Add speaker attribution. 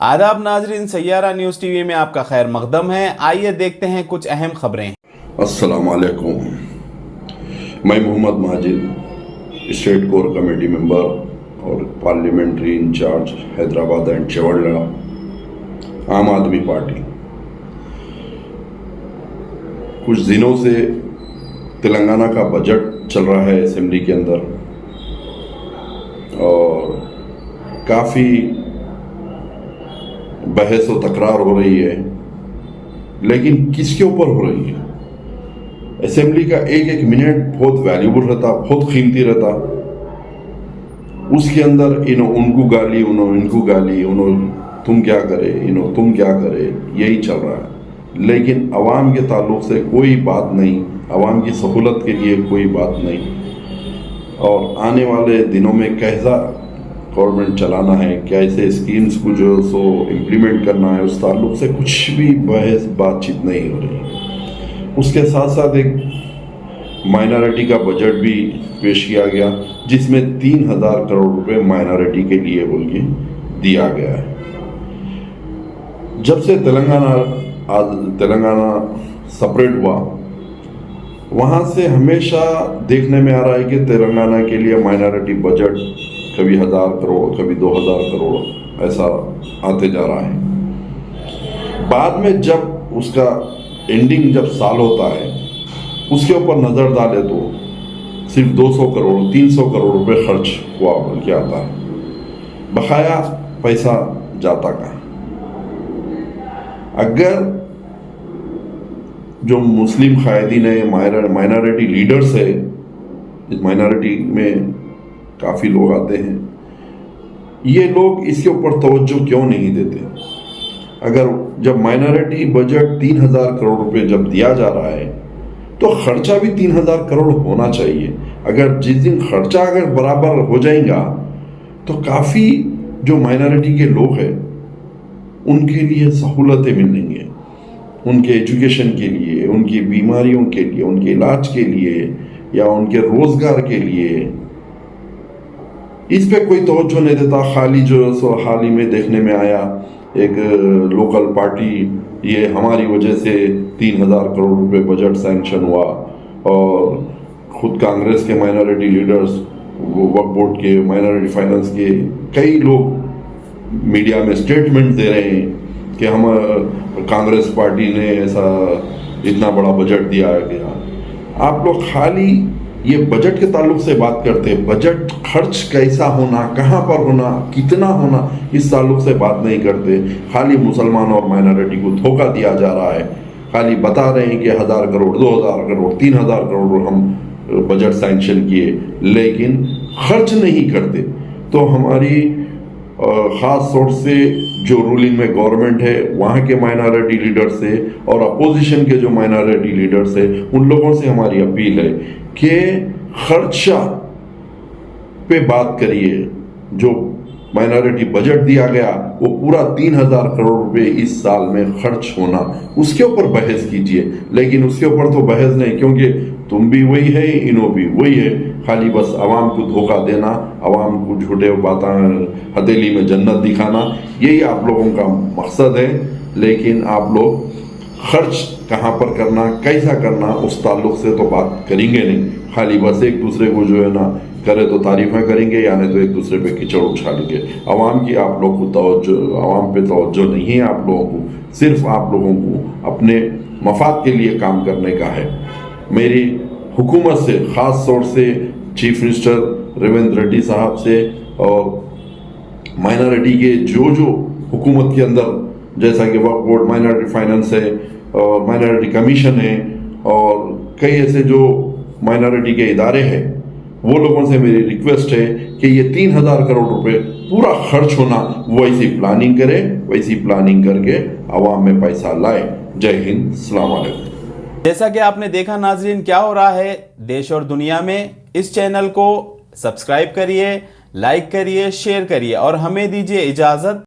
Speaker 1: आदाब नाजरीन, Saiyaara news TV में आपका खैर मकदम है। आइए देखते हैं कुछ अहम खबरें।
Speaker 2: अस्सलाम वालेकुम। मैं Mohammad Majid, state core committee member और parliamentary incharge Hyderabad and Chevella, Aam Aadmi party. कुछ दिनों से तेलंगाना का बजट चल रहा है असेंबली के अंदर और काफ़ी बहस और तकरार हो रही है, लेकिन किसके ऊपर हो रही है? असेंबली का एक एक मिनट बहुत वैल्यूबल रहता, बहुत कीमती रहता। उसके अंदर उनको गाली, इनको गाली, तुम क्या करे, तुम क्या करे, यही चल रहा है। लेकिन अवाम के ताल्लुक से कोई बात नहीं, अवाम की सहूलत के लिए कोई बात नहीं। और आने वाले दिनों में कैसा गवर्नमेंट चलाना है, कैसे स्कीम्स को जो सो इम्प्लीमेंट करना है, उस ताल्लुक से कुछ भी बहस बातचीत नहीं हो रही। उसके साथ साथ एक माइनॉरिटी का बजट भी पेश किया गया, जिसमें 3000 करोड़ रुपए माइनॉरिटी के लिए बोल के दिया गया है। जब से तेलंगाना सेपरेट हुआ, वहाँ से हमेशा देखने में आ रहा है कि तेलंगाना के लिए माइनॉरिटी बजट कभी 1000 करोड़, कभी 2000 करोड़ ऐसा आते जा रहा है। बाद में जब उसका एंडिंग जब साल होता है, उसके ऊपर नज़र डाले तो सिर्फ 200 करोड़ 300 करोड़ रुपए खर्च हुआ बोल के आता है। बकाया पैसा जाता कहाँ? अगर जो मुस्लिम कायदीन है, माइनॉरिटी लीडर्स है, इस माइनॉरिटी में काफ़ी लोग आते हैं, ये लोग इसके ऊपर तवज्जो क्यों नहीं देते? अगर जब माइनॉरिटी बजट 3000 करोड़ रुपए जब दिया जा रहा है, तो खर्चा भी 3000 करोड़ होना चाहिए। अगर जिस दिन खर्चा अगर बराबर हो जाएगा, तो काफ़ी जो माइनॉरिटी के लोग हैं उनके लिए सहूलतें मिलेंगे, उनके एजुकेशन के लिए, उनकी बीमारियों के लिए, उनके इलाज के लिए या उनके रोजगार के लिए। इस पे कोई तवज्जो नहीं देता। खाली जो सो हाल ही में देखने में आया, एक लोकल पार्टी, ये हमारी वजह से 3000 करोड़ रुपए बजट सैंक्शन हुआ, और खुद कांग्रेस के माइनॉरिटी लीडर्स, वक्फ बोर्ड के, माइनॉरिटी फाइनेंस के कई लोग मीडिया में स्टेटमेंट दे रहे हैं कि हम कांग्रेस पार्टी ने ऐसा इतना बड़ा बजट दिया गया। आप लोग खाली ये बजट के ताल्लुक से बात करते हैं, बजट खर्च कैसा होना, कहाँ पर होना, कितना होना, इस ताल्लुक से बात नहीं करते। खाली मुसलमान और माइनॉरिटी को धोखा दिया जा रहा है। खाली बता रहे हैं कि 1000 करोड़ 2000 करोड़ 3000 करोड़ हम बजट सैंक्शन किए, लेकिन खर्च नहीं करते। तो हमारी ख़ास तौर से जो रूलिंग में गवर्नमेंट है, वहाँ के माइनॉरिटी लीडर से और अपोजिशन के जो माइनॉरिटी लीडर्स है, उन लोगों से हमारी अपील है कि खर्चा पे बात करिए। जो माइनॉरिटी बजट दिया गया वो पूरा 3000 करोड़ रुपए इस साल में खर्च होना, उसके ऊपर बहस कीजिए। लेकिन उसके ऊपर तो बहस नहीं, क्योंकि तुम भी वही है, इनो भी वही है। खाली बस आवाम को धोखा देना, आवाम को झूठे बातें, हथेली में जन्नत दिखाना, यही आप लोगों का मकसद है। लेकिन आप लोग खर्च कहाँ पर करना, कैसा करना, उस ताल्लुक से तो बात करेंगे नहीं। खाली बस एक दूसरे को जो है ना, करे तो तारीफें करेंगे, या नहीं तो एक दूसरे पे कीचड़ उछालेंगे। आवाम की आप लोग को तवज्जो, आवाम पे तवज्जो नहीं है आप लोगों को। सिर्फ आप लोगों को अपने मफाद के लिए काम करने का है। मेरी हुकूमत से, ख़ास तौर से चीफ मिनिस्टर रेवंत रेड्डी साहब से और माइनॉरिटी के जो हुकूमत के अंदर, जैसा कि वक्फ बोर्ड, माइनॉरिटी फाइनेंस है और माइनॉरिटी कमीशन है और कई ऐसे जो माइनॉरिटी के इदारे हैं, वो लोगों से मेरी रिक्वेस्ट है कि ये 3000 करोड़ रुपए पूरा खर्च होना, वो ऐसी प्लानिंग करे, वैसी प्लानिंग करके आवाम में पैसा लाए। जय हिंद, अस्सलाम वालेकुम।
Speaker 1: जैसा कि आपने देखा नाजरीन, क्या हो रहा है देश और दुनिया में। इस चैनल को सब्सक्राइब करिए, लाइक करिए, शेयर करिए और हमें दीजिए इजाज़त।